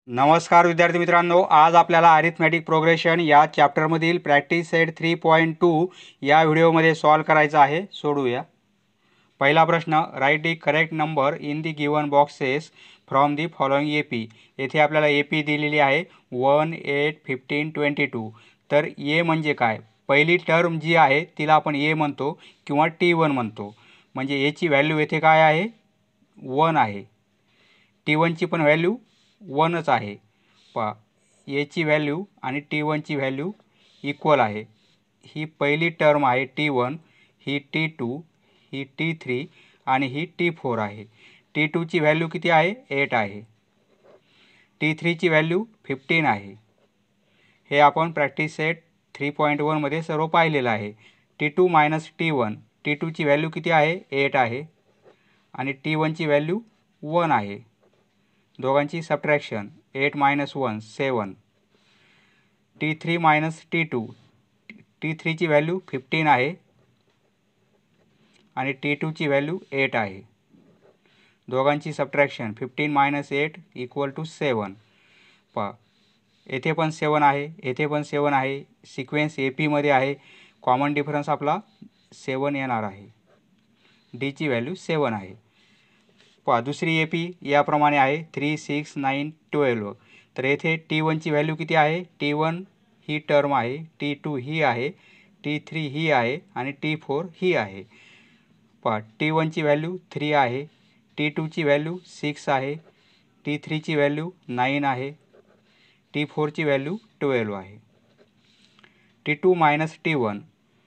नमस्कार विद्यार्थी मित्रांनो, आज आपल्याला अरिथमॅटिक प्रोग्रेशन या चॅप्टरमधील प्रॅक्टिस सेट 3.2 या व्हिडिओमध्ये सॉल्व करायचा आहे. सोडूया. पहिला प्रश्न, write the correct number in the given boxes from the following AP. येथे आपल्याला एपी दिलेली आहे 1, 8, 15, 22. तर ए म्हणजे काय? पहिली टर्म जी आहे तिला आपण ए म्हणतो किंवा T1 म्हणतो. म्हणजे एची व्हॅल्यू येथे काय आहे? 1 आहे. T1ची पण व्हॅल्यू 1च आहे. पहा, एची व्हॅल्यू आणि T1ची व्हॅल्यू इक्वल आहे. ही पहिली टर्म आहे T1, ही T2, ही T3 आणि ही T4 आहे. T2ची व्हॅल्यू किती आहे? 8 आहे. T3ची व्हॅल्यू 15 आहे. हे आपण प्रॅक्टिस सेट 3.1 मध्ये सर्व पाहिलेलं आहे. T2 मायनस T1, T2ची व्हॅल्यू किती आहे? 8 आहे आणि T1ची व्हॅल्यू 1 आहे. दोघांची subtraction 8 minus 1 7. T3 minus T2, T3ची व्हॅल्यू 15 आहे आणि T2ची व्हॅल्यू 8 आहे. दोघांची सबट्रॅक्शन 15 मायनस 8 इक्वल टू 7. पहा, येथे पण 7 आहे, येथे पण 7 आहे. सिक्वेन्स एपीमध्ये आहे. कॉमन डिफरन्स आपला 7 येणार आहे. डीची व्हॅल्यू 7 आहे. पहा, दुसरी एपी याप्रमाणे आहे 3, 6, 9, 12. तर येथे T1ची व्हॅल्यू किती आहे? T1 ही टर्म आहे, T2 ही आहे, T3 ही आहे आणि T4 ही आहे. पहा, T1ची व्हॅल्यू 3 आहे, T2ची व्हॅल्यू 6 आहे, T3ची व्हॅल्यू 9 आहे, T4ची व्हॅल्यू 12 आहे. T2 minus T1.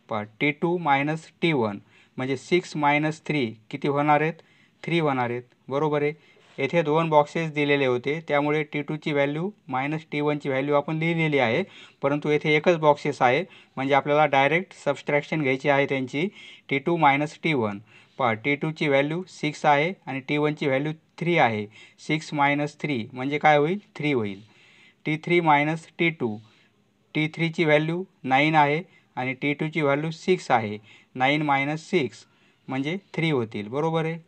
पहा, T2 मायनस T1 म्हणजे 6 मायनस 3 किती होणार आहेत? 3 होणार आहेत. बरोबर आहे. येथे दोन बॉक्सेस दिलेले होते, त्यामुळे T2ची व्हॅल्यू मायनस T1ची व्हॅल्यू आपण लिहिलेली आहे. परंतु येथे एकच बॉक्सेस आहे, म्हणजे आपल्याला डायरेक्ट सबस्ट्रॅक्शन घ्यायची आहे त्यांची. T2 minus T1. पहा, T2ची व्हॅल्यू 6 आहे आणि T1ची व्हॅल्यू 3 आहे. 6 मायनस 3 म्हणजे काय होईल? 3 होईल. T3 minus T2. T3ची व्हॅल्यू 9 आहे आणि T2ची व्हॅल्यू 6 आहे. 9 मायनस 6 म्हणजे 3 होतील. बरोबर आहे.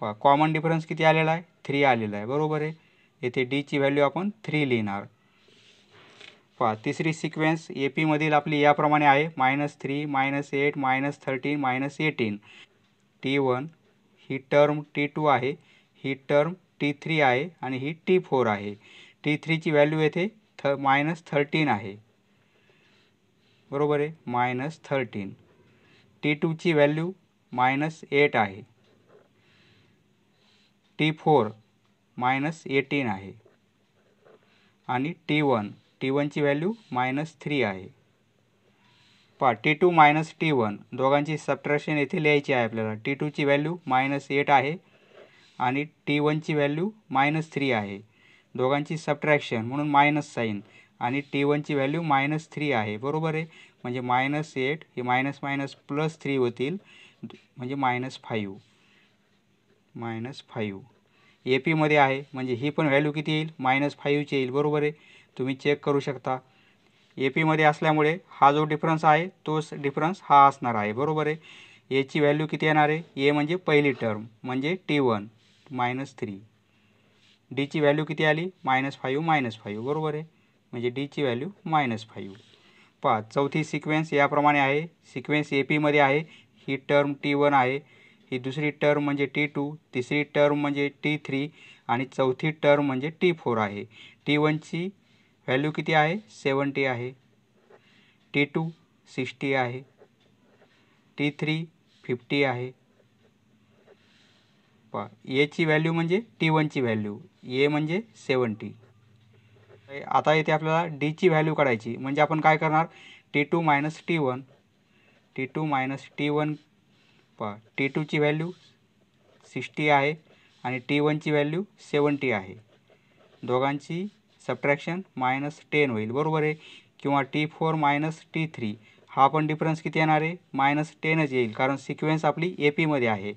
पहा, कॉमन डिफरन्स किती आलेला आहे? 3 आलेला आहे. बरोबर आहे. येथे डीची व्हॅल्यू आपण 3 लिहिणार. पहा, तिसरी सिक्वेन्स एपीमधील आपली याप्रमाणे आहे -3, -8, -13, -18. T1 ही टर्म T2 आहे, ही टर्म T3 आहे आणि ही T4 आहे. T3ची व्हॅल्यू येथे -13 आहे. बरोबर आहे. -13. T2ची व्हॅल्यू -8 आहे. T4 -18 आहे आणि T1ची व्हॅल्यू -3 आहे. पहा, T2 मायनस T1 दोघांची सबट्रॅक्शन येथे लिहायची आहे आपल्याला. T2ची व्हॅल्यू -8 आहे आणि T1ची व्हॅल्यू -3 आहे. दोघांची सबट्रॅक्शन म्हणून मायनस साईन आणि T1ची व्हॅल्यू -3 आहे. बरोबर आहे. म्हणजे -8 हे मायनस मायनस प्लस 3 होतील, म्हणजे -5. -5 एपीमध्ये आहे, म्हणजे ही पण व्हॅल्यू किती येईल? -5ची येईल. बरोबर आहे. तुम्ही चेक करू शकता. एपीमध्ये असल्यामुळे हा जो डिफरन्स आहे तोच डिफरन्स हा असणार आहे. बरोबर आहे. एची व्हॅल्यू किती येणार आहे? ए म्हणजे पहिली टर्म म्हणजे T1 -3. डीची व्हॅल्यू किती आली? -5 -5. बरोबर आहे. म्हणजे डीची व्हॅल्यू -5. पहा, चौथी सिक्वेन्स याप्रमाणे आहे. सिक्वेन्स एपीमध्ये आहे. ही टर्म T1 आहे, ही दुसरी टर्म म्हणजे T2, तिसरी टर्म म्हणजे T3 आणि चौथी टर्म म्हणजे T4 आहे. T1ची व्हॅल्यू किती आहे? 70 आहे. T2 60 आहे. T3 50 आहे. पहा, एची व्हॅल्यू म्हणजे T1ची व्हॅल्यू, ए म्हणजे 70. आता येथे आपल्याला डीची व्हॅल्यू काढायची, म्हणजे आपण काय करणार? T2 minus T1. T2 minus T1. पहा, T2ची व्हॅल्यू 60 आहे आणि T1ची व्हॅल्यू 70 आहे. दोघांची सबट्रॅक्शन -10 होईल. बरोबर आहे. किंवा T4 मायनस T3 हा पण डिफरन्स किती येणार आहे? -10च येईल, कारण सिक्वेन्स आपली एपीमध्ये आहे.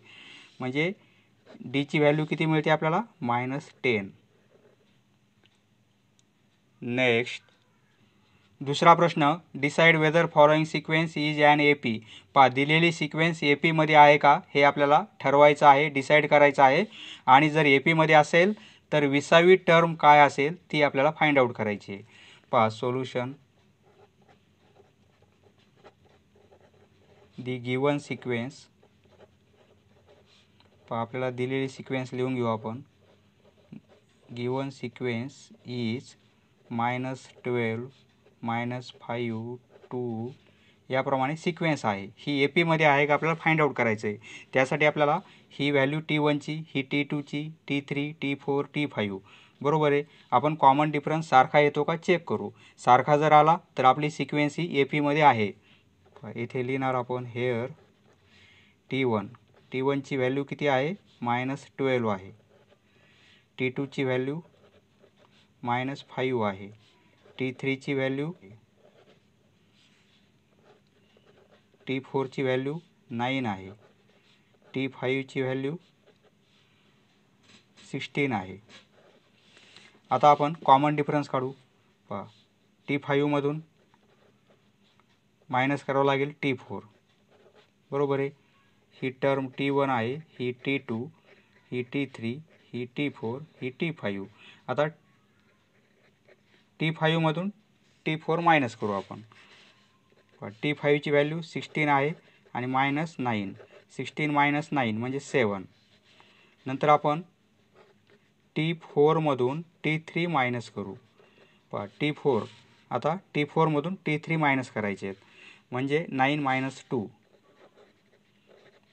म्हणजे डीची व्हॅल्यू किती मिळते आपल्याला? -10. नेक्स्ट, दुसरा प्रश्न, decide whether following sequence is an AP. पहा, दिलेली सिक्वेन्स एपीमध्ये आहे का हे आपल्याला ठरवायचं आहे, डिसाईड करायचं आहे. आणि जर एपीमध्ये असेल तर 20वी टर्म काय असेल ती आपल्याला फाइंड आउट करायची आहे. पहा सोल्युशन. The given sequence. पहा आपल्याला दिलेली सिक्वेन्स लिहून घेऊ आपण. गिवन सिक्वेन्स इज -12 -5 2 याप्रमाणे सिक्वेन्स आहे. ही AP आहे का आपल्याला फाइंड आउट करायचं आहे. त्यासाठी आपल्याला ही व्हॅल्यू T1ची, ही T2ची, T3, T4, T5 बरोबर आहे. आपण कॉमन डिफरन्स सारखा येतो का चेक करू. सारखा जर आला तर आपली सिक्वेन्स ही AP आहे. इथे लिहिणार आपण हेअर T1ची व्हॅल्यू किती आहे -12 आहे. T2ची व्हॅल्यू -5 आहे. T3ची व्हॅल्यू, T4ची व्हॅल्यू 9 आहे. T5ची व्हॅल्यू 16 आहे. आता आपण कॉमन डिफरन्स काढू. पहा T5मधून मायनस करावं लागेल T4 बरोबर आहे. ही टर्म T1 आहे, ही T2, ही T3, ही T4, ही T5. आता T5मधून T4 मायनस करू आपण. T5ची व्हॅल्यू 16 आहे आणि -9. 16 - 9 म्हणजे 7. नंतर आपण T4मधून T3 मायनस करू. पहा T4, आता T4मधून T3 मायनस करायचे आहेत म्हणजे 9 - 2.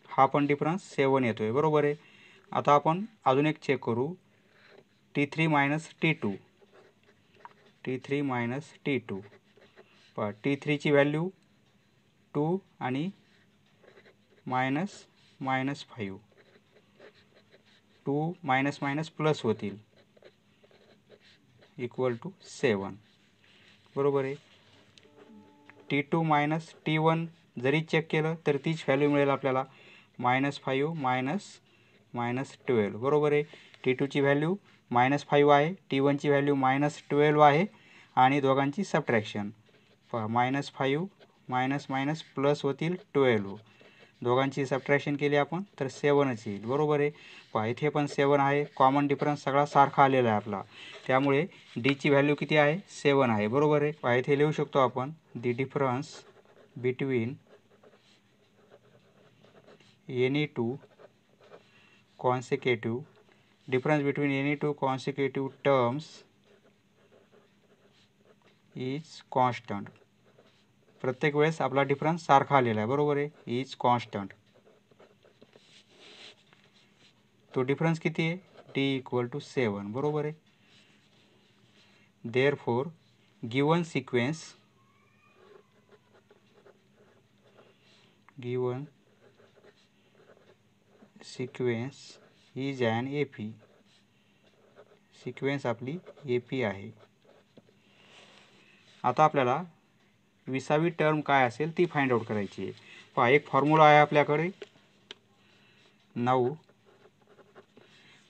हा पण डिफरन्स 7 येतो आहे बरोबर आहे. आता आपण अजून एक चेक करू. T3 - T2. T3 - T2. पहा T3ची व्हॅल्यू 2 आणि -5. 2 - प्लस होतील = 7 बरोबर आहे. T2 - T1 जरी चेक केलं तर तीच व्हॅल्यू मिळेल आपल्याला -5 -12 बरोबर आहे. T2ची व्हॅल्यू -5 आहे, T1ची व्हॅल्यू -12 आहे आणि दोघांची सबट्रॅक्शन. पहा -5 प्लस होतील 12. दोघांची सबट्रॅक्शन केली आपण तर 7च येईल बरोबर आहे. पहा इथे पण 7 आहे. कॉमन डिफरन्स सगळा सारखा आलेला आहे आपला. त्यामुळे Dची व्हॅल्यू किती आहे 7 आहे बरोबर आहे. पहा इथे लिहू शकतो आपण the difference between any two consecutive terms is constant. प्रत्येक वेळेस आपला डिफरन्स सारखा आलेला आहे बरोबर आहे. Is constant. तो डिफरन्स किती आहे D = 7 बरोबर आहे. Therefore given sequence is an AP. Sequence आपली AP आहे. आता आपल्याला 20वी टर्म काय असेल ती फाइंड आउट करायची आहे. पहा एक फॉर्म्युला आहे आपल्याकडे. 9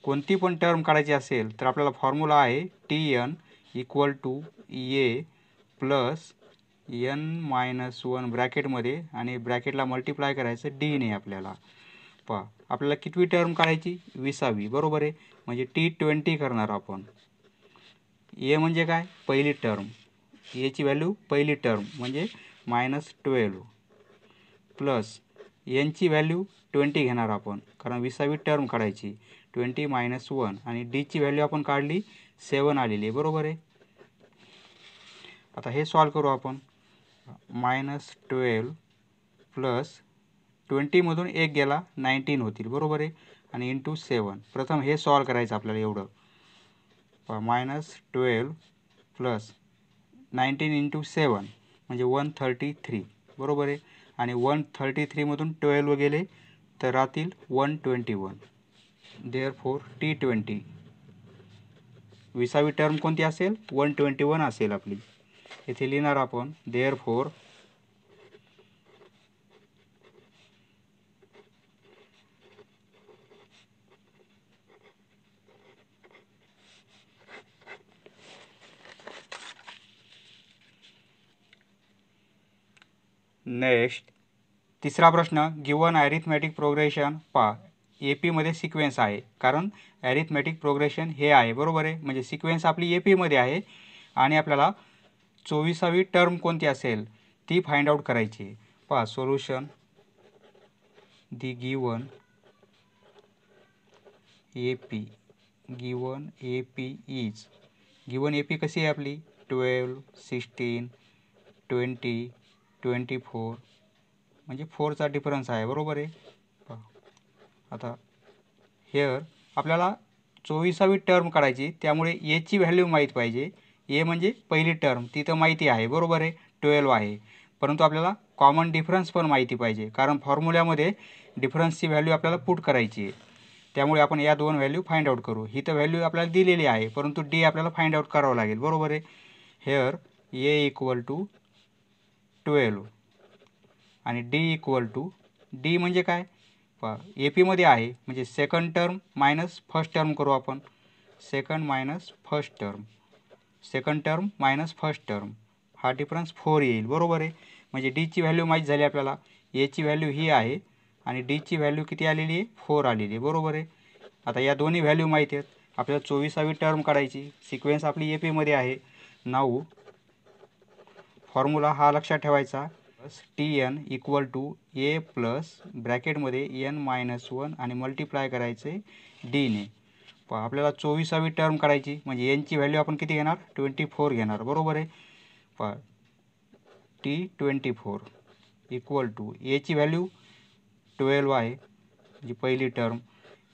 कोणती पण टर्म काढायची असेल तर आपल्याला फॉर्म्युला आहे TN = A प्लस N-1 ब्रॅकेटमध्ये आणि ब्रॅकेटला मल्टिप्लाय करायचं D ने आपल्याला. पहा आपल्याला कितवी टर्म काढायची 20वी बरोबर आहे. म्हणजे T20 करणार आपण. A म्हणजे काय पहिली टर्म. Aची व्हॅल्यू पहिली टर्म म्हणजे -12 प्लस Nची व्हॅल्यू 20 घेणार आपण कारण 20वी टर्म काढायची. 20 - 1 आणि Dची व्हॅल्यू आपण काढली 7 आलेली आहे बरोबर आहे. आता हे सॉल्व करू आपण. -12 प्लस 20मधून 1 गेला 19 होतील बरोबर आहे आणि × 7. प्रथम हे सॉल्व करायचं आपल्याला एवढं. -12 प्लस 19 × 7 म्हणजे 133 बरोबर आहे आणि 133मधून 12 गेले तर राहतील 121. देअरफॉर T20 20वी टर्म कोणती असेल 121 असेल आपली. इथे लिहिणार आपण देअरफॉर नेक्स्ट तिसरा प्रश्न गिवन अरिथमॅटिक प्रोग्रेशन. पहा ए पीमध्ये सिक्वेन्स आहे, कारण ॲरिथमॅटिक प्रोग्रेशन हे आहे, बरोबर आहे. म्हणजे सिक्वेन्स आपली ए पीमध्ये आहे आणि आपल्याला 24वी टर्म कोणती असेल ती फाइंड आउट करायची आहे. पहा solution the given A P is given A P कशी आहे आपली 12, 16, 20, 24 म्हणजे 4चा डिफरन्स आहे, बरोबर आहे. पहा आता हेअर आपल्याला 24वी टर्म काढायची, त्यामुळे एची व्हॅल्यू माहीत पाहिजे. ए म्हणजे पहिली टर्म ती तर माहिती आहे, बरोबर आहे, 12 आहे. परंतु आपल्याला कॉमन डिफरन्स पण माहिती पाहिजे, कारण फॉर्म्युल्यामध्ये डिफरन्सची व्हॅल्यू आपल्याला पुट करायची आहे. त्यामुळे आपण या दोन व्हॅल्यू फाइंड आउट करू. ही तर व्हॅल्यू आपल्याला दिलेली आहे, परंतु डी आपल्याला फाइंड आउट करावं लागेल, बरोबर आहे. हेअर ए इक्वल टू 12 आणि डी इक्वल टू डी म्हणजे काय, ए पीमध्ये आहे म्हणजे second term minus first term करू आपण. Second term minus first term हा डिफरन्स 4 येईल, बरोबर आहे. म्हणजे डीची व्हॅल्यू माहीत झाली आपल्याला. एची व्हॅल्यू ही आहे आणि डीची व्हॅल्यू किती आलेली आहे, 4 आलेली आहे, बरोबर आहे. आता या दोन्ही व्हॅल्यू माहिती आहेत. आपल्याला 24वी टर्म काढायची, सिक्वेन्स आपली ए पीमध्ये आहे. नाऊ फॉर्म्युला हा लक्षात ठेवायचा, T N equal to A plus ब्रॅकेटमध्ये n-1 आणि मल्टिप्लाय करायचे डीने. आपल्याला 24वी टर्म काढायची, म्हणजे एनची व्हॅल्यू आपण किती घेणार, 24 घेणार, बरोबर आहे. T24 इक्वल टू एची व्हॅल्यू 12 आहे म्हणजे पहिली टर्म,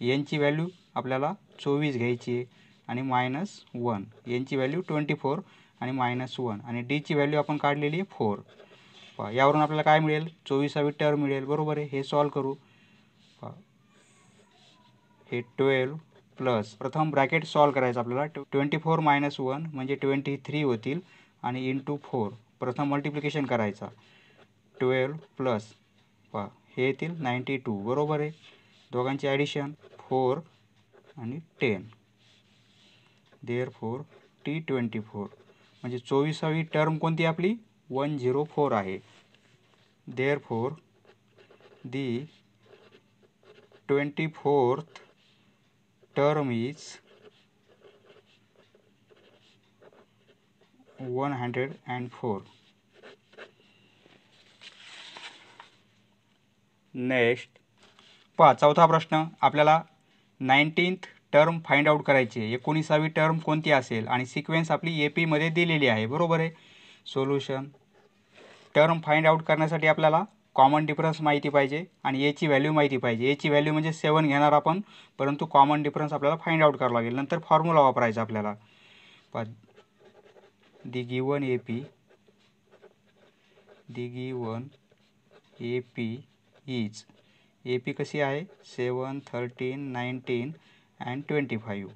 एनची व्हॅल्यू आपल्याला 24 घ्यायची आहे आणि -1, एनची व्हॅल्यू 24 आणि -1 आणि डीची व्हॅल्यू आपण काढलेली आहे 4. यावरून आपल्याला काय मिळेल, 24वी टर्म मिळेल, बरोबर आहे. हे सॉल्व करू. हे 12 प्लस प्रथम ब्रॅकेट सॉल्व करायचं आपल्याला. 24 - 1 म्हणजे 23 होतील आणि इंटू 4 प्रथम मल्टिप्लिकेशन करायचा. 12 प्लस हे येतील 92, बरोबर आहे. दोघांची ॲडिशन 4 आणि 10, देअरफॉर T24 म्हणजे 24वी टर्म कोणती आपली 104 आहे. Therefore the 24th term is 104. Next चौथा प्रश्न, आपल्याला 19th टर्म फाइंड आउट करायची आहे. 19वी टर्म कोणती असेल आणि सिक्वेन्स आपली ए पीमध्ये दिलेली आहे, बरोबर आहे. सोल्युशन टर्म फाइंड आउट करण्यासाठी आपल्याला कॉमन डिफरन्स माहिती पाहिजे आणि एची व्हॅल्यू माहिती पाहिजे. एची व्हॅल्यू म्हणजे 7 घेणार आपण, परंतु कॉमन डिफरन्स आपल्याला फाइंड आउट करावं लागेल. नंतर फॉर्म्युला वापरायचा आपल्याला. The given A P is, A P कशी आहे 7, 13, 19 अँड 25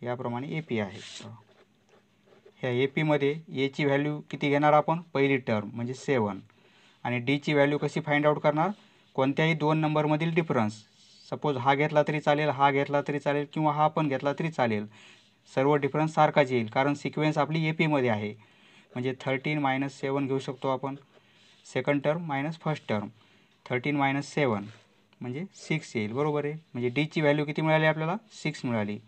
याप्रमाणे ए पी आहे. ह्या ए पीमध्ये एची व्हॅल्यू किती घेणार आपण, पहिली टर्म म्हणजे 7 आणि डीची व्हॅल्यू कशी फाइंड आउट करणार, कोणत्याही दोन नंबरमधील डिफरन्स. सपोज हा घेतला तरी चालेल, हा घेतला तरी चालेल किंवा हा पण घेतला तरी चालेल, सर्व डिफरन्स सारखाच येईल कारण सिक्वेन्स आपली ए पीमध्ये आहे. म्हणजे 13 - 7 घेऊ शकतो आपण. Second term minus first term, 13 - 7 म्हणजे 6 येईल, बरोबर आहे. म्हणजे डीची व्हॅल्यू किती मिळाली आपल्याला, 6 मिळाली.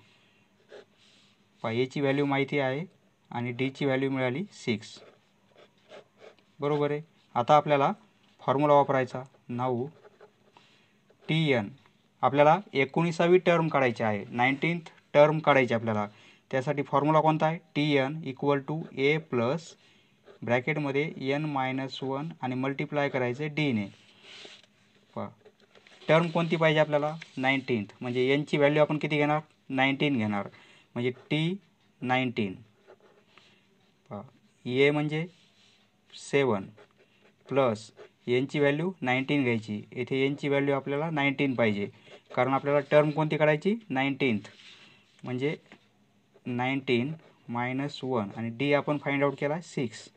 एची व्हॅल्यू माहिती आहे आणि डीची व्हॅल्यू मिळाली 6, बरोबर आहे. आता आपल्याला फॉर्म्युला वापरायचा. नाऊ टी एन आपल्याला 19वी टर्म काढायची आहे, 19th टर्म काढायची आपल्याला. त्यासाठी फॉर्म्युला कोणता आहे, T N equal to A plus ब्रॅकेटमध्ये n-1 आणि मल्टिप्लाय करायचे डीने. टर्म कोणती पाहिजे आपल्याला, 19th म्हणजे एनची व्हॅल्यू आपण किती घेणार, 19 घेणार. म्हणजे T19 ए म्हणजे 7 प्लस एनची व्हॅल्यू 19 घ्यायची. येथे एनची व्हॅल्यू आपल्याला 19 पाहिजे, कारण आपल्याला टर्म कोणती काढायची, 19th म्हणजे 19 - 1 आणि डी आपण फाइंड आउट केला 6.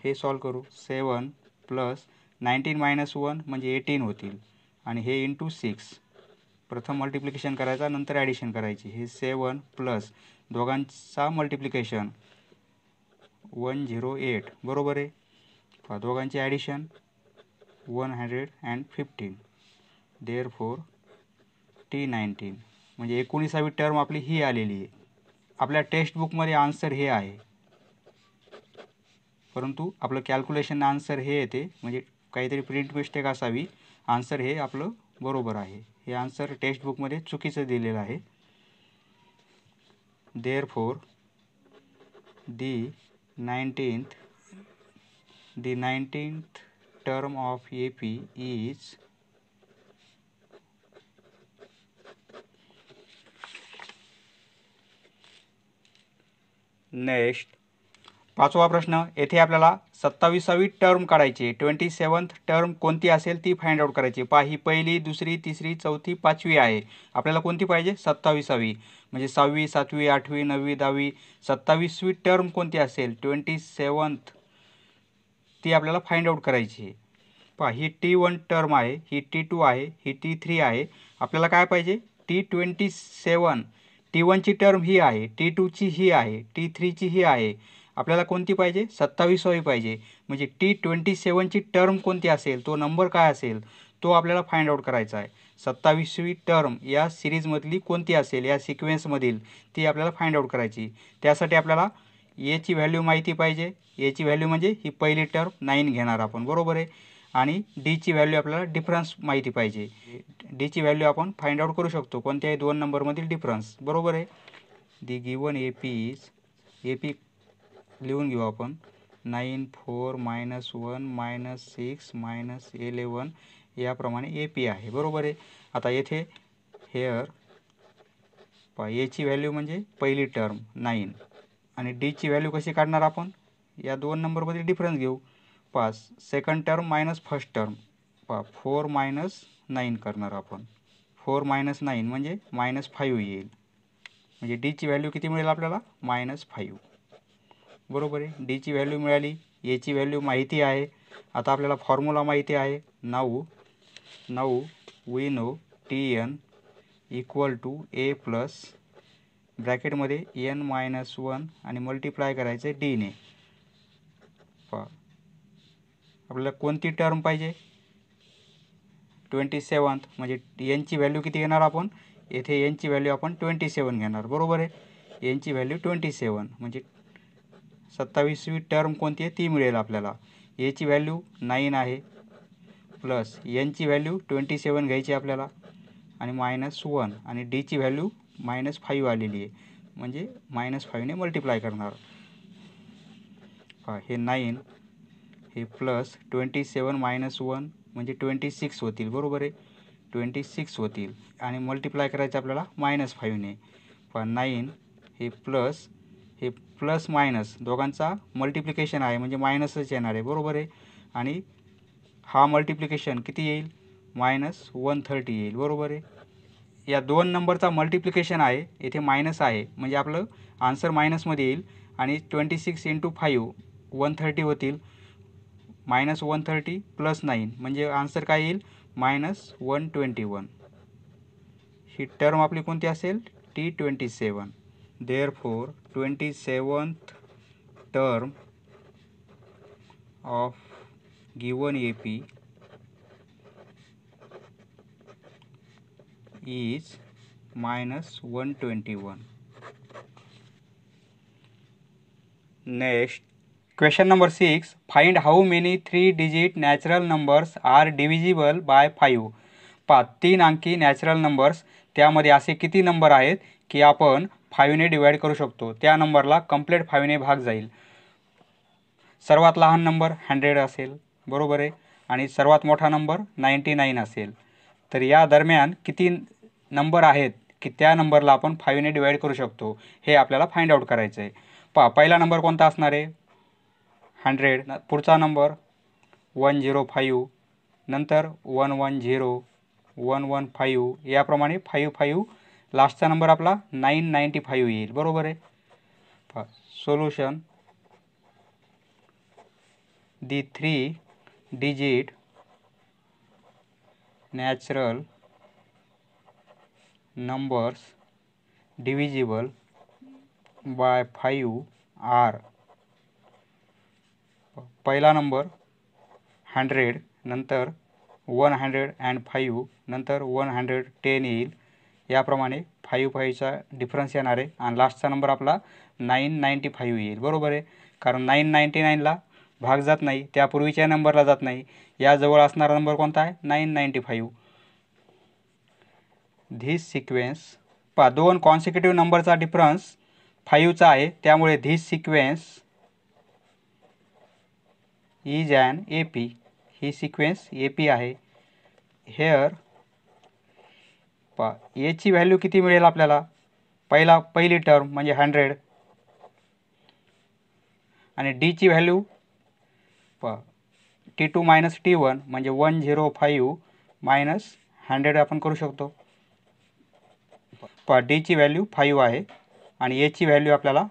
हे सॉल्व करू. 7 प्लस 19 - 1 म्हणजे 18 होतील आणि हे इंटू 6 प्रथम मल्टिप्लिकेशन करायचा, नंतर ॲडिशन करायची. हे 7 प्लस दोघांचा मल्टिप्लिकेशन 108, बरोबर आहे. दोघांची ॲडिशन 115 देअरफोर T19 म्हणजे 19वी टर्म आपली ही आलेली आहे. आपल्या टेक्स्टबुकमध्ये आन्सर हे आहे, परंतु आपलं कॅल्क्युलेशन आन्सर हे येते, म्हणजे काहीतरी प्रिंट मिस्टेक असावी. आन्सर हे आपलं बरोबर आहे. हे आन्सर टेक्स्टबुकमध्ये चुकीचं दिलेलं आहे. Therefore the 19th term of AP is next 5वा प्रश्न. येथे आपल्याला 27वी टर्म काढायची. 27th टर्म कोणती असेल ती फाइंड आउट करायची. पहा, ही पहिली, दुसरी, तिसरी, चौथी, 5वी आहे. आपल्याला कोणती पाहिजे? 27वी. म्हणजे 6वी, 7वी, 8वी, 9वी, 10वी, 27वी टर्म कोणती असेल? 27th ती आपल्याला फाइंड आउट करायची आहे. पहा, ही T1 टर्म आहे, ही T2 आहे, ही T3 आहे. आपल्याला काय पाहिजे? T27. T1ची टर्म ही आहे, T2ची ही आहे, T3ची ही आहे. आपल्याला कोणती पाहिजे? 27वी पाहिजे. म्हणजे T27ची टर्म कोणती असेल, तो नंबर काय असेल, तो आपल्याला फाइंड आउट करायचा आहे. 27वी टर्म या सिरीजमधली कोणती असेल, या सिक्वेन्समधील, ती आपल्याला फाइंड आउट करायची. त्यासाठी आपल्याला एची व्हॅल्यू माहिती पाहिजे. एची व्हॅल्यू म्हणजे ही पहिली टर्म 9 घेणार आपण, बरोबर आहे. आणि डीची व्हॅल्यू आपल्याला डिफरन्स माहिती पाहिजे. डीची व्हॅल्यू आपण फाइंड आउट करू शकतो कोणत्याही दोन नंबरमधील डिफरन्स, बरोबर आहे. The given AP is, AP लिहून घेऊ आपण, 9 4 -1 -6 -11 याप्रमाणे AP आहे, बरोबर आहे. आता येथे हेअर पहा, एची व्हॅल्यू म्हणजे पहिली टर्म 9 आणि डीची व्हॅल्यू कशी काढणार आपण? या दोन नंबरमध्ये डिफरन्स घेऊ. पहा, second term minus first term. पहा, 4 - 9 करणार आपण. 4 - 9 म्हणजे -5 येईल. म्हणजे डीची व्हॅल्यू किती मिळेल आपल्याला? -5, बरोबर आहे. डीची व्हॅल्यू मिळाली. एची व्हॅल्यू माहिती आहे. आता आपल्याला फॉर्म्युला माहिती आहे. Now we know TN equal to A plus ब्रॅकेटमध्ये N-1 आणि मल्टिप्लाय करायचं डीने. पहा, आपल्याला कोणती टर्म पाहिजे? 27th. म्हणजे एनची व्हॅल्यू किती घेणार आपण? येथे एनची व्हॅल्यू आपण 27 घेणार, बरोबर आहे. एनची व्हॅल्यू 27 म्हणजे 27वी टर्म कोणती आहे ती मिळेल आपल्याला. एची व्हॅल्यू 9 आहे, प्लस एनची व्हॅल्यू 27 घ्यायची आपल्याला आणि -1 आणि डीची व्हॅल्यू -5 आलेली आहे, म्हणजे -5ने मल्टिप्लाय करणार. हे 9 हे प्लस 27 -1 म्हणजे 26 होतील, बरोबर आहे. 26 होतील आणि मल्टिप्लाय करायचं आपल्याला -5ने. पण 9 हे प्लस मायनस दोघांचा मल्टिप्लिकेशन आहे, म्हणजे मायनसच येणार आहे, बरोबर आहे. आणि हा मल्टिप्लिकेशन किती येईल? -130 येईल, बरोबर आहे. या दोन नंबरचा मल्टिप्लिकेशन आहे, येथे मायनस आहे, म्हणजे आपलं आन्सर मायनसमध्ये येईल. आणि 26 × 5 130 होतील. -130 + 9 म्हणजे आन्सर काय येईल? -121. ही टर्म आपली कोणती असेल? T27. Therefore 27th term of given AP is -121. Next, question number 6. Find how many 3-digit natural numbers are divisible by 5. पहा, 3 अंकी नॅचरल नंबर्स, त्यामध्ये असे किती नंबर आहेत की आपण 5ने डिवाइड करू शकतो. त्या नंबरला कंप्लीट 5ने भाग जाईल. सर्वात लहान नंबर 100 असेल, बरोबर आहे. आणि सर्वात मोठा नंबर 99 असेल. तर या दरम्यान किती नंबर आहेत की त्या नंबरला आपण 5ने डिवाइड करू शकतो, हे आपल्याला फाइंड आउट करायचं आहे. पहा, पहिला नंबर कोणता असणार आहे? 100. पुढचा नंबर 105, नंतर 110, 115 याप्रमाणे 55. लास्टचा नंबर आपला 995 येईल, बरोबर आहे. पहा, solution. The 3-digit natural numbers divisible by 5 are. पहिला नंबर 100, नंतर 105 नंतर 110 येईल. याप्रमाणे 5चा डिफरन्स येणार आहे आणि लास्टचा नंबर आपला 995 येईल. बरोबर आहे, कारण 999ला भाग जात नाही, त्यापूर्वीच्या नंबरला जात नाही. याजवळ असणारा नंबर कोणता आहे? 995. धिस सिक्वेन्स दोन कॉन्सिक्युटिव्ह नंबरचा डिफरन्स 5चा आहे, त्यामुळे this sequence is an AP. ही सिक्वेन्स AP आहे. हेअर याची व्हॅल्यू किती मिळेल आपल्याला? पहिली टर्म म्हणजे 100 आणि डीची व्हॅल्यू T2 मायनस T1 म्हणजे 105 मायनस 100 आपण करू शकतो. डीची व्हॅल्यू 5 आहे आणि एची व्हॅल्यू आपल्याला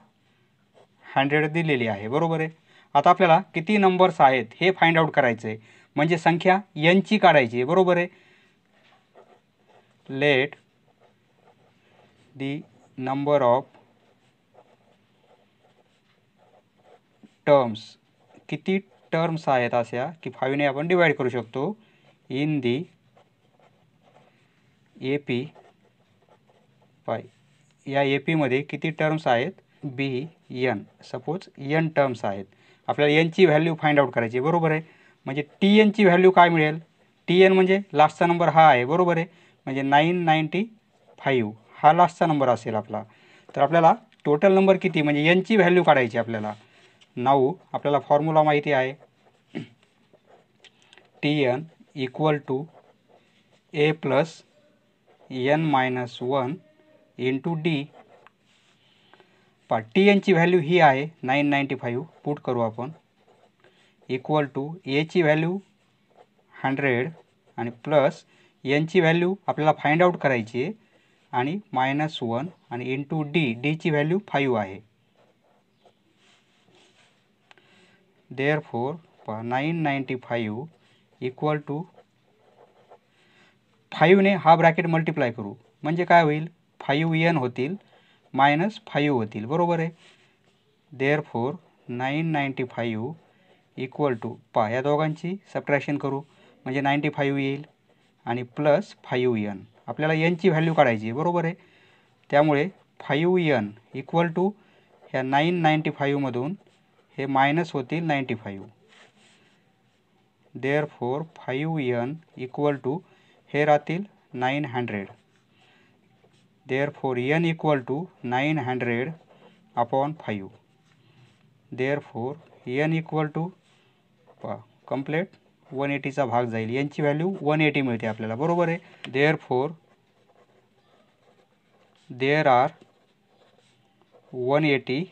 100 दिलेली आहे. बरोबर आहे. आता आपल्याला किती नंबर्स आहेत हे फाइंड आउट करायचं आहे, म्हणजे संख्या एनची काढायची आहे. बरोबर आहे. Let the number of terms, किती टर्म्स आहेत अशा की 5ने आपण डिवाइड करू शकतो, इन दी AP. या AP मध्ये किती टर्म्स आहेत? BN. सपोज n टर्म्स आहेत. आपल्याला एनची व्हॅल्यू फाइंड आउट करायची. बरोबर आहे. म्हणजे TNची व्हॅल्यू काय मिळेल? TN म्हणजे लास्टचा नंबर हा आहे. बरोबर आहे. म्हणजे 995 हा लास्टचा नंबर असेल आपला. तर आपल्याला टोटल नंबर किती म्हणजे एनची व्हॅल्यू काढायची आपल्याला. नाऊ आपल्याला फॉर्म्युला माहिती आहे, TN equal to A plus n-1 into D. TNची व्हॅल्यू ही आहे 995, पुट करू आपण, इक्वल टू एची व्हॅल्यू 100 आणि प्लस एनची व्हॅल्यू आपल्याला फाइंड आउट करायची आहे आणि -1 आणि इंटू डीची व्हॅल्यू 5 आहे. देअरफॉर 995 इक्वल टू 5ने हा ब्रॅकेट मल्टिप्लाय करू म्हणजे काय होईल? 5n होतील -5 होतील. बरोबर आहे. देअरफॉर 995 इक्वल टू या दोघांची सबट्रॅक्शन करू म्हणजे 95 येईल आणि प्लस 5n. आपल्याला एनची व्हॅल्यू काढायची आहे. बरोबर आहे. त्यामुळे 5n इक्वल टू ह्या 995 मधून हे मायनस होतील 95. देअरफॉर 5n इक्वल टू हे राहतील 900. Therefore n equal to 900 upon 5. Therefore n equal to complete 180चा भाग जाईल. यांची व्हॅल्यू 180 मिळते आपल्याला. बरोबर आहे. Therefore there are 180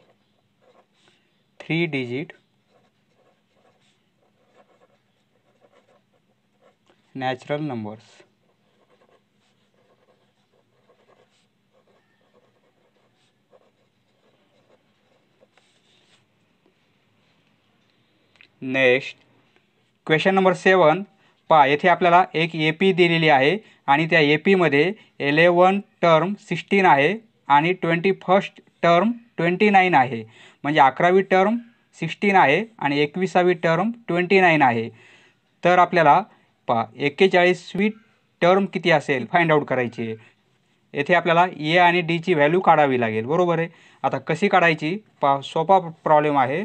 3 digit natural numbers. Next question number 7. येथे आपल्याला एक AP दिलेली आहे आणि त्या AP मध्ये 11 टर्म 16 आहे आणि 21st टर्म 29 आहे. म्हणजे 11वी टर्म 16 आहे आणि 21वी टर्म 29 आहे. तर आपल्याला 41वी टर्म किती असेल फाइंड आउट करायची आहे. येथे आपल्याला ए आणि डीची व्हॅल्यू काढावी लागेल. बरोबर आहे. आता कशी काढायची? सोपा प्रॉब्लेम आहे.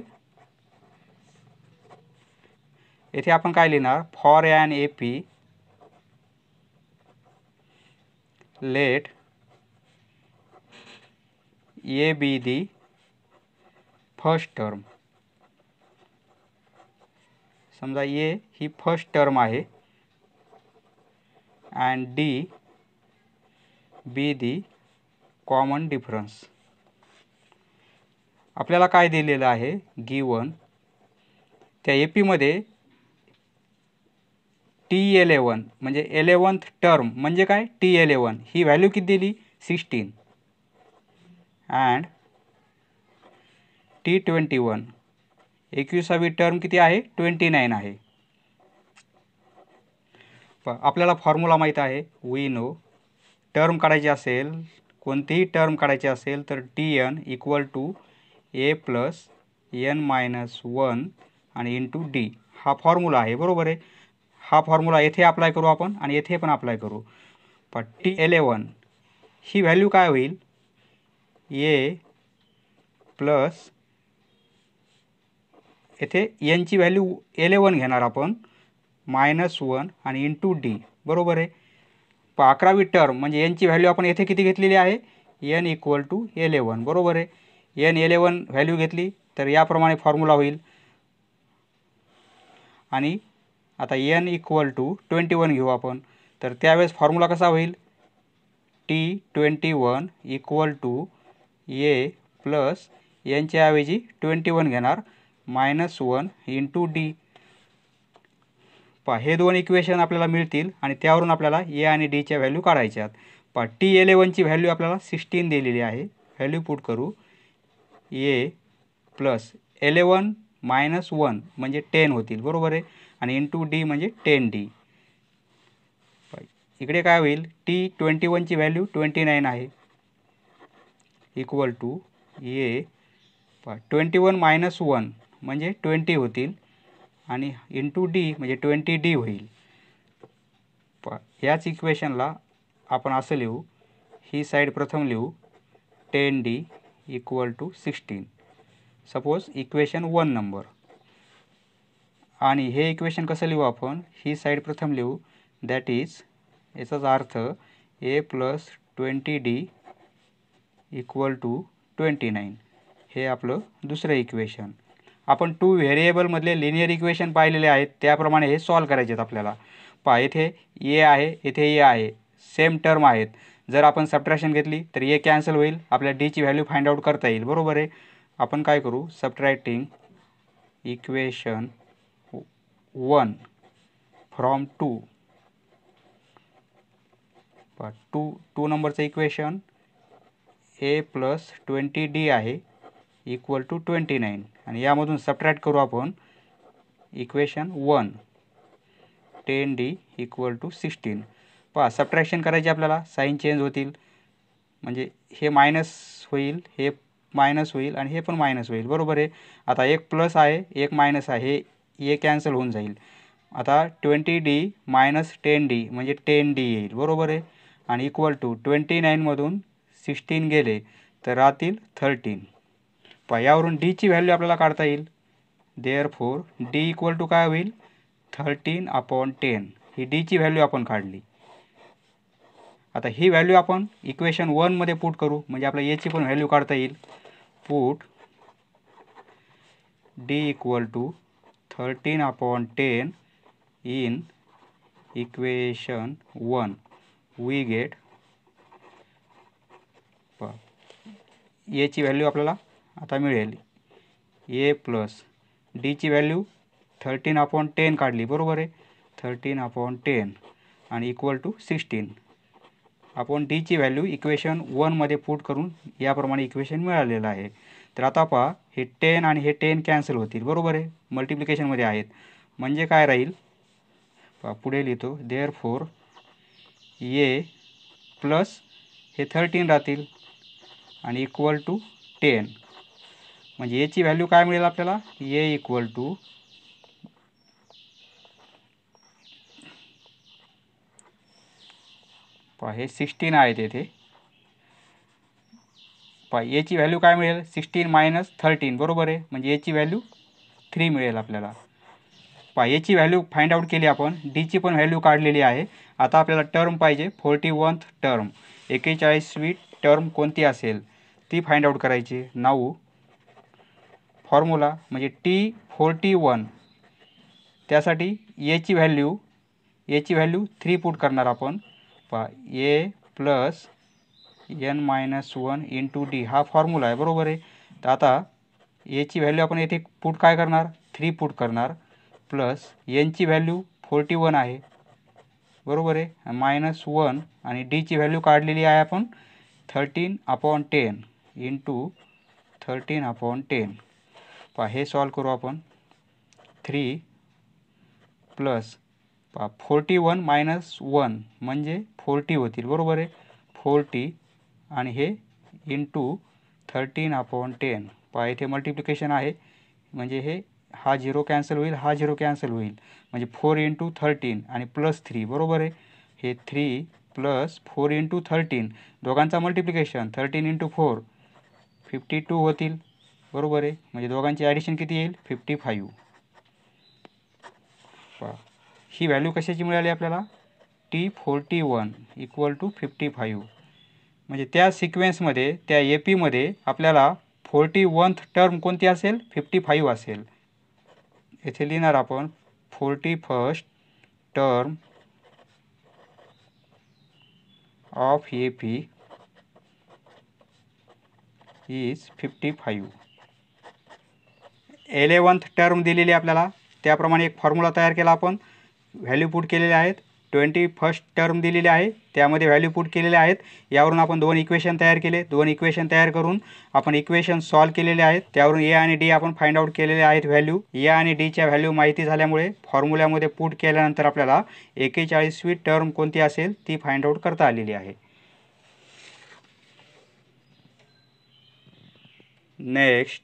येथे आपण काय लिहिणार? For an AP let A be the first term. समजा ए ही फर्स्ट टर्म आहे and D be the common difference. आपल्याला काय दिलेलं आहे? गिवन त्या AP मध्ये T11 म्हणजे 11th टर्म म्हणजे काय? T11 ही व्हॅल्यू किती दिली? 16 अँड T21 21वी टर्म किती आहे? 29 आहे. आपल्याला फॉर्म्युला माहीत आहे. वी नो टर्म काढायची असेल, कोणतीही टर्म काढायची असेल तर TN equal to A plus n-1 आणि इंटू D हा फॉर्म्युला आहे. बरोबर आहे. हा फॉर्म्युला येथे अप्लाय करू आपण आणि येथे पण अप्लाय करू. T11 ही व्हॅल्यू काय होईल, ए प्लस येथे एनची व्हॅल्यू 11 घेणार आपण -1 आणि इंटू डी, बरोबर आहे. 11वी टर्म म्हणजे एनची व्हॅल्यू आपण येथे किती घेतलेली आहे, एन इक्वल टू 11, बरोबर आहे. एन 11 व्हॅल्यू घेतली तर याप्रमाणे फॉर्म्युला होईल. आणि आता एन इक्वल टू 21 घेऊ आपण, तर त्यावेळेस फॉर्म्युला कसा होईल, T21 equal to A plus एनच्या ऐवजी 21 घेणार -1 इंटू डी. हे दोन इक्वेशन आपल्याला मिळतील आणि त्यावरून आपल्याला ए आणि डीच्या व्हॅल्यू काढायच्या आहेत. T11ची व्हॅल्यू आपल्याला 16 दिलेली आहे. व्हॅल्यू पुट करू, ए प्लस 11 - 1 म्हणजे 10 होतील, बरोबर आहे. आणि इंटू डी म्हणजे 10D. इकडे काय होईल, T21ची व्हॅल्यू 29 आहे इक्वल टू ए 21 - 1 म्हणजे 20 होतील आणि इंटू डी म्हणजे 20D होईल. याच इक्वेशनला आपण असं लिहू, ही साईड प्रथम लिहू 10D equal to 16, suppose equation 1 number. आणि हे इक्वेशन कसं लिहू आपण, ही साईड प्रथम लिहू, दॅट इज याचाच अर्थ ए प्लस 20D इक्वल टू 29. हे आपलं दुसरं इक्वेशन. आपण 2 व्हेरिएबलमधले लिनियर इक्वेशन पाहिलेले आहेत, त्याप्रमाणे हे सॉल्व करायचे आहेत आपल्याला. येथे ए आहे, येथे ए आहे, सेम टर्म आहेत. जर आपण सबट्रॅक्शन घेतली तर ए कॅन्सल होईल, आपल्याला डीची व्हॅल्यू फाइंड आउट करता येईल, बरोबर आहे. आपण काय करू, सबट्रॅक्टिंग इक्वेशन 1 फ्रॉम 2. 2 नंबरचं इक्वेशन ए प्लस 20D आहे इक्वल टू 29 आणि यामधून सबट्रॅक्ट करू आपण equation 1 10D equal to 16. Subtraction करायचे आपल्याला, साईन चेंज होतील, म्हणजे हे मायनस होईल, हे मायनस होईल आणि हे पण मायनस होईल, बरोबर आहे. आता एक प्लस आहे, एक मायनस आहे, हे कॅन्सल होऊन जाईल. आता 20D मायनस 10D म्हणजे 10D येईल, बरोबर आहे. आणि इक्वल टू 29मधून 16 गेले तर राहतील 13. यावरून डीची व्हॅल्यू आपल्याला काढता येईल. देअरफॉर डी इक्वल टू काय होईल, 13/10. ही डीची व्हॅल्यू आपण काढली. आता ही व्हॅल्यू आपण इक्वेशन 1 मध्ये पुट करू, म्हणजे आपल्या एची पण व्हॅल्यू काढता येईल. Put D equal to 13/10 in equation 1. We get एची व्हॅल्यू आपल्याला आता मिळेल, ए प्लस डीची व्हॅल्यू 13/10 काढली, बरोबर आहे. 13/10 आणि इक्वल टू 16. आपण डीची व्हॅल्यू इक्वेशन 1 मध्ये पुट करून याप्रमाणे इक्वेशन मिळालेलं आहे. तर आता पहा, हे 10 आणि हे 10 कॅन्सल होतील, बरोबर आहे, मल्टिप्लिकेशनमध्ये आहेत. म्हणजे काय राहील, पुढे लिहितो, देअरफॉर ए प्लस हे 13 राहतील आणि इक्वल टू 10. म्हणजे याची व्हॅल्यू काय मिळेल आपल्याला, ए इक्वल टू हे 16 आहेत येथे. याची व्हॅल्यू काय मिळेल, 16 - 13, बरोबर आहे. म्हणजे याची व्हॅल्यू 3 मिळेल आपल्याला. याची व्हॅल्यू फाइंड आउट केली आपण, डीची पण व्हॅल्यू काढलेली आहे. आता आपल्याला टर्म पाहिजे, 41th टर्म, 41वी टर्म कोणती असेल ती फाइंड आउट करायची. नाऊ फॉर्म्युला म्हणजे T41, त्यासाठी याची व्हॅल्यू 3 पुट करणार आपण. ए प्लस n-1 इंटू डी हा फॉर्म्युला आहे, बरोबर आहे. तर आता एची व्हॅल्यू आपण येथे पुट काय करणार, 3 पुट करणार, प्लस एनची व्हॅल्यू 41 आहे, बरोबर आहे, -1 आणि डीची व्हॅल्यू काढलेली आहे आपण 13/10 इंटू 13/10. हे सॉल्व करू आपण. 3 प्लस 41 - 1 म्हणजे 40 होतील, बरोबर आहे, 40 आणि हे इंटू 13/10. इथे मल्टिप्लिकेशन आहे, म्हणजे हे हा 0 कॅन्सल होईल, हा 0 कॅन्सल होईल, म्हणजे 4 × 13 आणि +3 बरोबर आहे. हे 3 + 4 × 13 दोघांचा मल्टिप्लिकेशन 13 × 4 52 होतील बरोबर आहे. म्हणजे दोघांची ॲडिशन किती येईल 55. ही व्हॅल्यू कशाची मिळाली आपल्याला T41 = 55. म्हणजे त्या सिक्वेन्समध्ये त्या AP आपल्याला 41th टर्म कोणती असेल 55 असेल. येथे लिहिणार आपण 41st term of AP is 55. 11th term दिलेली आपल्याला, त्याप्रमाणे एक फॉर्म्युला तयार केला आपण, व्हॅल्यू पुट केलेले आहेत. 21st टर्म दिलेली आहे, त्यामध्ये व्हॅल्यू पुट केलेले आहेत. यावरून आपण दोन इक्वेशन तयार केले. दोन इक्वेशन तयार करून आपण इक्वेशन सॉल्व केलेले आहेत. त्यावरून ए आणि डी आपण फाइंड आउट केलेले आहेत व्हॅल्यू. ए आणि डीच्या व्हॅल्यू माहिती झाल्यामुळे फॉर्म्युल्यामध्ये पुट केल्यानंतर आपल्याला 41वी टर्म कोणती असेल ती फाइंड आउट करता आलेली आहे. Next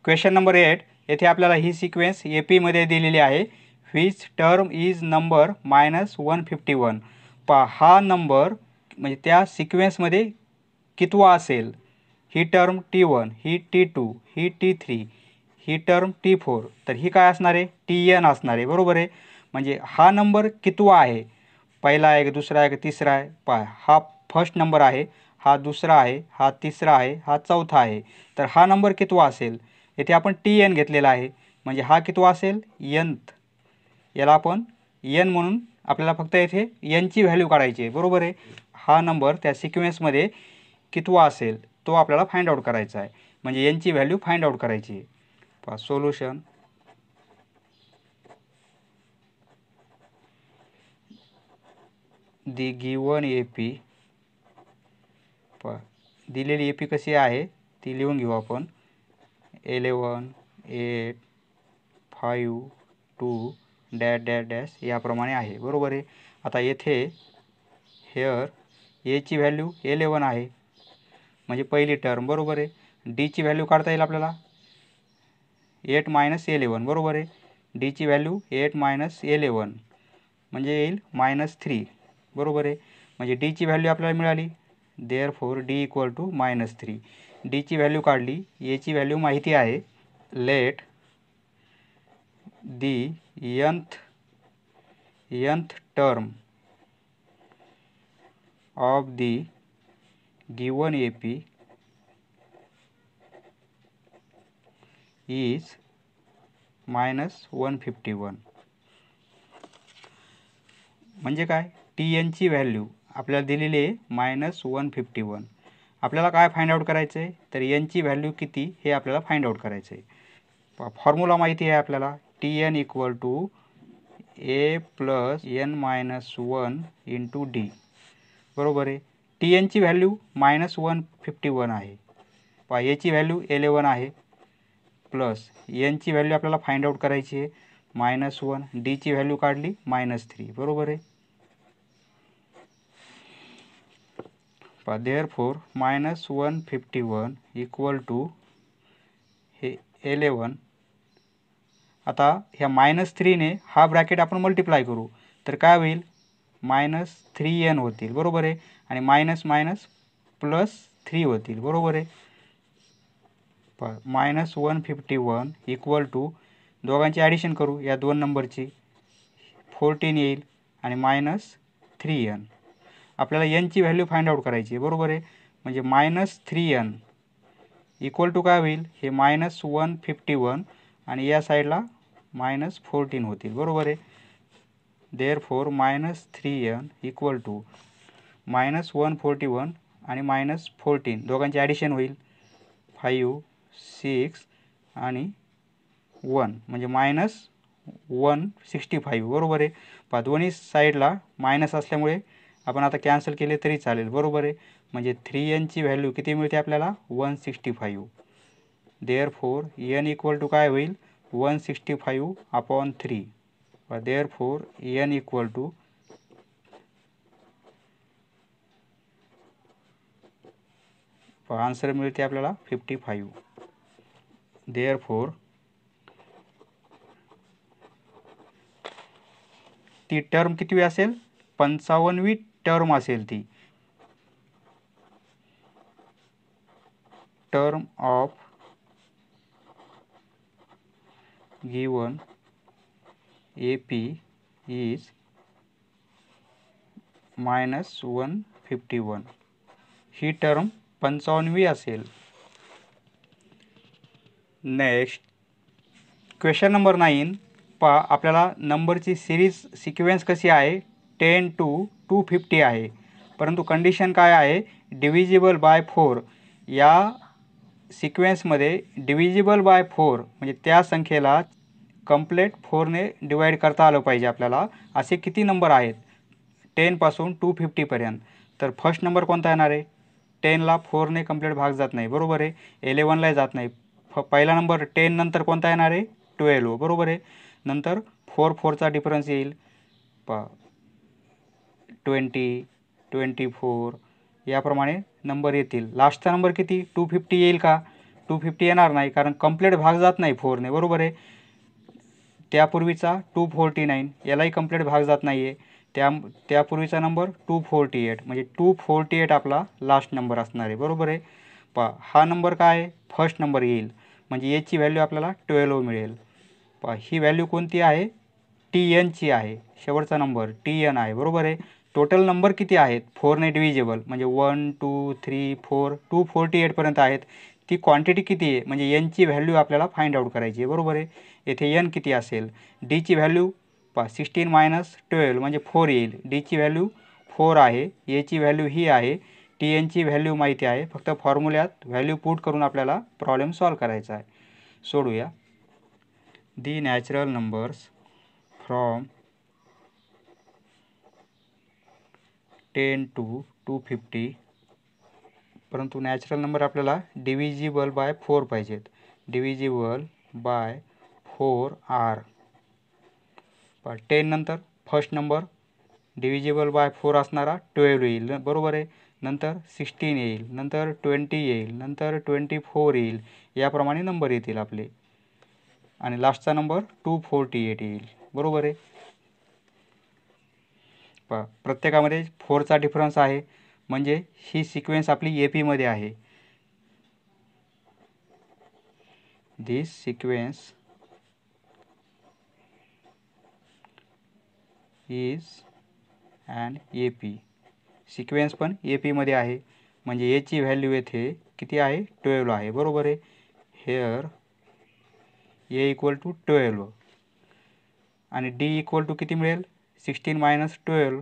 question number 8. येथे आपल्याला ही सिक्वेन्स AP दिलेली आहे. Which term is number -151. हा नंबर म्हणजे त्या सिक्वेन्समध्ये कितवा असेल. ही टर्म T1, ही T2, ही T3, ही टर्म T4. तर ही काय असणार आहे TN असणार आहे बरोबर आहे. म्हणजे हा नंबर कितवा आहे, पहिला आहे, दुसरा आहे, तिसरा आहे. हा फर्स्ट नंबर आहे, हा दुसरा आहे, हा तिसरा आहे, हा चौथा आहे. तर हा नंबर कितवा असेल. येथे आपण TN घेतलेला आहे, म्हणजे हा कितवा असेल nth. याला आपण n म्हणून आपल्याला फक्त येथे n ची व्हॅल्यू काढायची आहे बरोबर आहे. हा नंबर त्या सिक्वेन्समध्ये कितवा असेल तो आपल्याला फाइंड आउट करायचा आहे, म्हणजे n ची व्हॅल्यू फाइंड आउट करायची आहे. सोल्युशन. दी गिवन AP, दिलेली AP कशी आहे ती लिहून घेऊ आपण. 11, 8, 5, 2 डॅश डॅश डॅश याप्रमाणे आहे बरोबर आहे. आता येथे हेअर ए ची व्हॅल्यू 11 आहे, म्हणजे पहिली टर्म बरोबर आहे. डीची व्हॅल्यू काढता येईल आपल्याला 8 - 11 बरोबर आहे. डीची व्हॅल्यू 8 - 11 म्हणजे येईल -3 बरोबर आहे. म्हणजे डीची व्हॅल्यू आपल्याला मिळाली. Therefore D = -3. डीची व्हॅल्यू काढली. एची व्हॅल्यू माहिती आहे. Let the nth term of the given AP is -151. म्हणजे काय TN ची व्हॅल्यू आपल्याला दिलेली आहे -151. आपल्याला काय फाइंड आउट करायचं आहे तर n ची व्हॅल्यू किती हे आपल्याला फाइंड आउट करायचं आहे. फॉर्म्युला माहिती आहे आपल्याला TN = A + n - 1 × D बरोबर आहे. TN ची व्हॅल्यू -151 आहे. याची व्हॅल्यू 11 आहे, प्लस n ची व्हॅल्यू आपल्याला फाइंड आउट करायची आहे -1. D ची व्हॅल्यू काढली -3 बरोबर आहे. देअरफॉर -151 = हे 11. आता ह्या -3 ने हा ब्रॅकेट आपण मल्टिप्लाय करू तर काय होईल -3n होतील बरोबर आहे. आणि मायनस मायनस +3 होतील बरोबर आहे. -151 = दोघांची ॲडिशन करू या दोन नंबरची 14 येईल आणि -3n. आपल्याला n ची व्हॅल्यू फाइंड आउट करायची आहे बरोबर आहे. म्हणजे -3n = काय होईल हे -151 आणि या साईडला -14 होतील बरोबर आहे. देअरफॉर -3n = -141 आणि -14 दोघांची ॲडिशन होईल 5, 6 आणि 1 म्हणजे -165 बरोबर आहे. दोन्ही साईडला मायनस असल्यामुळे आपण आता कॅन्सल केले तरी चालेल बरोबर आहे. म्हणजे 3n ची व्हॅल्यू किती मिळते आपल्याला 165. देअरफॉर n = काय होईल 165/3. देअरफॉर n = आन्सर मिळते आपल्याला 55. देअरफॉर ती टर्म कितीवी असेल? 55वी टर्म असेल ती. Term of given AP is -151. ही टर्म 55वी असेल. नेक्स्ट क्वेश्चन नंबर 9 पहा. आपल्याला नंबरची सिरीज सिक्वेन्स कशी आहे? 10 to 250 आहे, परंतु कंडिशन काय आहे? Divisible by 4. या सिक्वेन्समध्ये डिव्हिजिबल बाय 4 म्हणजे त्या संख्येला कंप्लेट 4ने डिवाईड करता आलं पाहिजे आपल्याला. असे किती नंबर आहेत 10 पासून 250 पर्यंत? तर फर्स्ट नंबर कोणता येणार आहे? 10ला 4ने कंप्लीट भाग जात नाही, बरोबर आहे. 11ला जात नाही. पहिला नंबर 10 नंतर कोणता येणार आहे? 12, बरोबर आहे. नंतर 4चा डिफरन्स येईल पहा 20, 24 याप्रमाणे नंबर येतील. लास्टचा नंबर किती? 250 येईल का? 250 येणार नाही, कारण कंप्लीट भाग जात नाही 4ने, बरोबर आहे. त्यापूर्वीचा 249 यालाही कंप्लीट भाग जात नाही आहे. त्यापूर्वीचा नंबर 248 म्हणजे 248 आपला लास्ट नंबर असणार आहे, बरोबर आहे. पहा हा नंबर काय आहे? फर्स्ट नंबर येईल, म्हणजे याची व्हॅल्यू आपल्याला 12 मिळेल. पहा ही व्हॅल्यू कोणती आहे? TNची आहे. शेवटचा नंबर TN आहे, बरोबर आहे. टोटल नंबर किती आहेत 4ने डिव्हिजिबल? म्हणजे 1 2 3 4 248 पर्यंत आहेत. ती क्वांटिटी किती आहे? म्हणजे Nची व्हॅल्यू आपल्याला फाइंड आउट करायची आहे, बरोबर आहे. येथे N किती असेल? Dची व्हॅल्यू पहा 16 - 12 म्हणजे 4 येईल. Dची व्हॅल्यू 4 आहे. Aची व्हॅल्यू ही आहे. TNची व्हॅल्यू माहिती आहे. फक्त फॉर्म्युल्यात व्हॅल्यू पुट करून आपल्याला प्रॉब्लेम सॉल्व करायचा आहे. सोडूया. दी नॅचरल नंबर्स फ्रॉम 10 to 250, परंतु नॅचरल नंबर आपल्याला डिव्हिजिबल बाय 4 पाहिजेत. Divisible by 4 R. 10 नंतर फर्स्ट नंबर डिव्हिजिबल बाय 4 असणारा 12 येईल, बरोबर आहे. नंतर 16 येईल, नंतर 20 येईल, नंतर 24 येईल. याप्रमाणे नंबर येतील आपले, आणि लास्टचा नंबर 248 येईल, बरोबर आहे. पहा प्रत्येकामध्ये 4चा डिफरन्स आहे, म्हणजे ही सिक्वेन्स आपली AP मध्ये आहे. This sequence is an AP. Sequence पण AP मध्ये आहे, म्हणजे याची व्हॅल्यू येथे किती आहे? 12 आहे, बरोबर आहे. हेअर A = 12 आणि D = किती मिळेल? 16 - 12.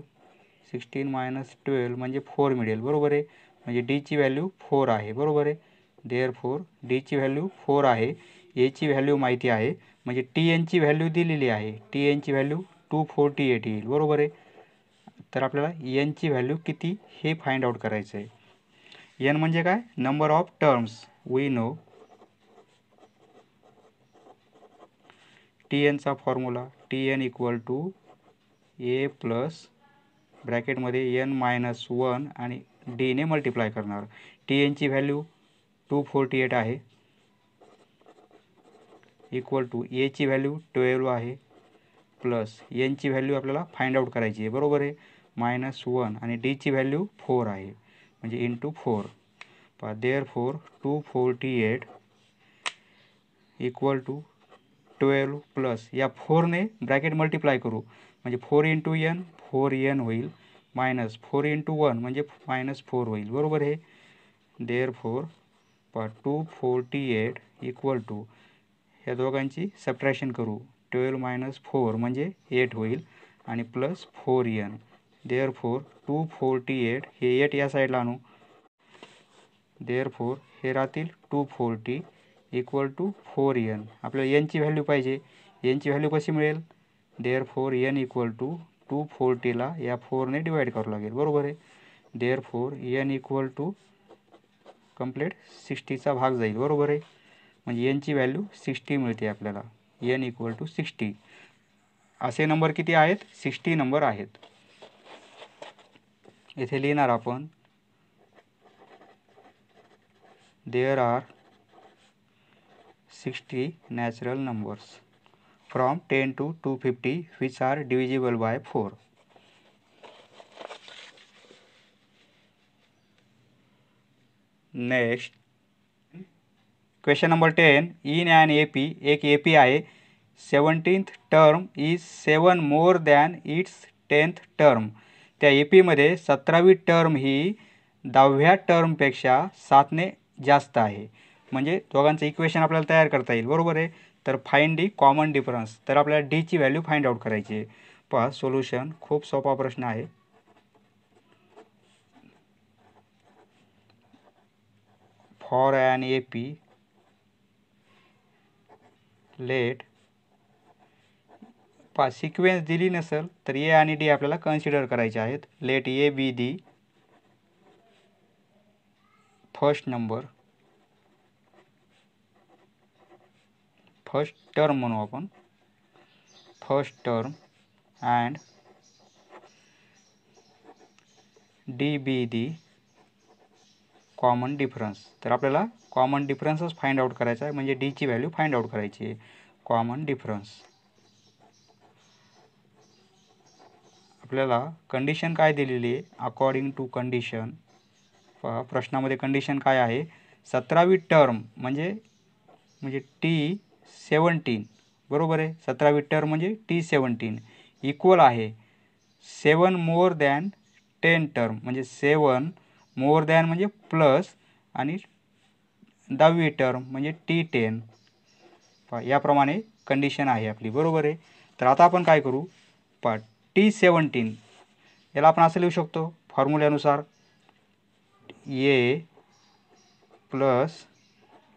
16 - 12 म्हणजे 4 मिळेल, बरोबर आहे. म्हणजे Dची व्हॅल्यू 4 आहे, बरोबर आहे. देअरफोर Dची व्हॅल्यू 4 आहे. Aची व्हॅल्यू माहिती आहे, म्हणजे TNची व्हॅल्यू दिलेली आहे. TNची व्हॅल्यू 248 येईल, बरोबर आहे. तर आपल्याला Nची व्हॅल्यू किती हे फाइंड आउट करायचं आहे. N म्हणजे काय? Number of terms. We know TNचा फॉर्म्युला TN = A प्लस ब्रॅकेटमध्ये N - 1 आणि Dने मल्टिप्लाय करणार. TNची व्हॅल्यू 248 आहे, इक्वल टू Aची व्हॅल्यू 12 आहे, प्लस Nची व्हॅल्यू आपल्याला फाइंड आउट करायची आहे, बरोबर आहे. -1 आणि Dची व्हॅल्यू 4 आहे, म्हणजे इंटू 4. पहा देअरफोर 248 इक्वल टू 12 प्लस या 4ने ब्रॅकेट मल्टिप्लाय करू, म्हणजे 4 × N 4N होईल, मायनस 4 × 1 म्हणजे -4 होईल, बरोबर आहे. देअरफोर पहा 248 इक्वल टू ह्या दोघांची सबट्रॅक्शन करू, 12 - 4 म्हणजे 8 होईल, आणि प्लस 4N. देअरफोर 248 हे 8 या साईडला आणू. देअरफोर हे राहतील 240 इक्वल टू 4N. आपल्याला Nची व्हॅल्यू पाहिजे. Nची व्हॅल्यू कशी मिळेल? देअरफोर N = 240ला या 4ने डिवाईड करावं लागेल, बरोबर आहे. देअरफोर N = कंप्लीट 60चा भाग जाईल, बरोबर आहे. म्हणजे Nची व्हॅल्यू 60 मिळते आपल्याला. N = 60. असे नंबर किती आहेत? 60 नंबर आहेत. येथे लिहिणार आपण there are 60 natural numbers from 10 to 250 which are divisible by 4. Next, question number 10. In an AP, एक AP आहे, 17th term is 7 more than its 10th term. त्या AP मध्ये 17वी टर्म ही 10व्या टर्मपेक्षा 7ने जास्त आहे. म्हणजे दोघांचं इक्वेशन आपल्याला तयार करता येईल. बरोबर आहे. तर फाइंड दी कॉमन डिफरन्स. तर आपल्याला डी ची व्हॅल्यू फाइंड आउट करायची आहे. पहा सोल्युशन खूप सोपा प्रश्न आहे. फॉर ॲन AP लेट पहा सिक्वेन्स दिली नसेल तर ए आणि डी आपल्याला कन्सिडर करायचे आहेत. Let A be the first number, first term म्हणू आपण, first term and D be the common difference. तर आपल्याला कॉमन डिफरन्सच फाइंड आउट करायचा आहे. म्हणजे डी ची व्हॅल्यू फाइंड आउट करायची आहे. Common difference. आपल्याला कंडिशन काय दिलेली आहे? According to condition. पहा प्रश्नामध्ये कंडिशन काय आहे? 17वी टर्म म्हणजे T17. बरोबर आहे. 17वी टर्म म्हणजे T17 इक्वल आहे 7 मोर दॅन 10 टर्म. म्हणजे 7 मोर दॅन म्हणजे प्लस आणि 10वी टर्म म्हणजे T10. पहा याप्रमाणे कंडिशन आहे आपली. बरोबर आहे. तर आता आपण काय करू? पहा T17 याला आपण असं लिहू शकतो फॉर्म्युल्यानुसार ए प्लस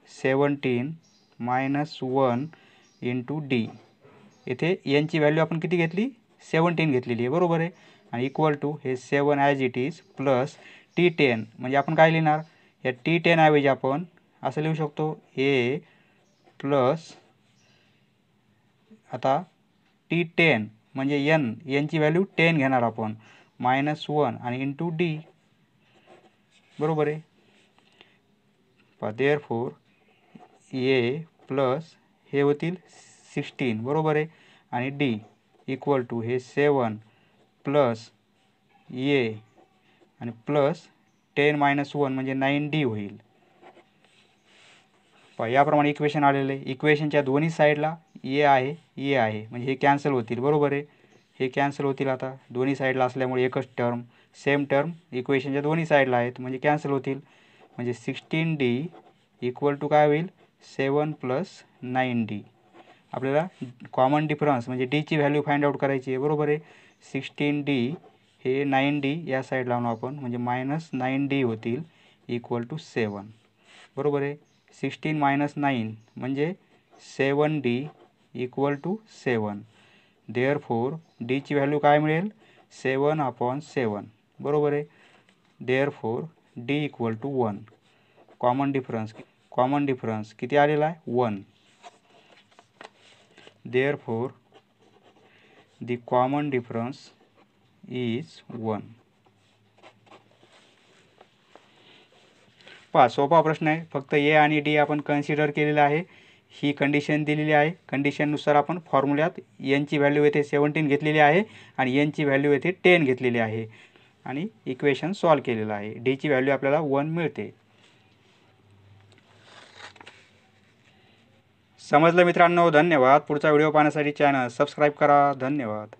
17 मायनस 1 इंटू डी. येथे यांची व्हॅल्यू आपण किती घेतली? 17 घेतलेली आहे. बरोबर आहे. आणि इक्वल टू हे 7 as it is plus T10. म्हणजे आपण काय लिहिणार? या T10 ऐवजी आपण असं लिहू शकतो ए प्लस आता T10 म्हणजे एन, यांची व्हॅल्यू 10 घेणार आपण, मायनस 1 आणि इंटू डी. बरोबर आहे. देअरफॉर ए प्लस हे होतील 16. बरोबर आहे. आणि डी इक्वल टू हे 7 प्लस ए आणि प्लस 10 मायनस 1 म्हणजे 9D होईल. याप्रमाणे इक्वेशन आलेलं आहे. इक्वेशनच्या दोन्ही साईडला ए आहे म्हणजे हे कॅन्सल होतील. बरोबर आहे. हे कॅन्सल होतील. आता दोन्ही साईडला असल्यामुळे एकच टर्म, सेम टर्म इक्वेशनच्या दोन्ही साईडला आहेत म्हणजे कॅन्सल होतील. म्हणजे 16D इक्वल टू काय होईल? 7 प्लस 9D. आपल्याला कॉमन डिफरन्स म्हणजे डी ची व्हॅल्यू फाइंड आउट करायची आहे. बरोबर आहे. 16D हे 9D या साईड लावून आपण म्हणजे मायनस 9D होतील इक्वल टू 7. बरोबर आहे. 16 मायनस 9 म्हणजे 7D equal to 7. Therefore D ची व्हॅल्यू काय मिळेल? 7/7. बरोबर आहे. Therefore D equal to 1. Common difference किती आलेला आहे? 1. Therefore the common difference is 1. पहा सोपा प्रश्न आहे. फक्त ए आणि डी आपण कन्सिडर केलेलं आहे. ही कंडिशन दिलेली आहे. कंडिशननुसार आपण फॉर्म्युल्यात एनची व्हॅल्यू येथे 17 घेतलेली आहे आणि एनची व्हॅल्यू येथे 10 घेतलेली आहे आणि इक्वेशन सॉल्व केलेलं आहे. डी ची व्हॅल्यू आपल्याला 1 मिळते. समजलं मित्रांनो? धन्यवाद. पुढचा व्हिडिओ पाहण्यासाठी चॅनल सबस्क्राईब करा. धन्यवाद.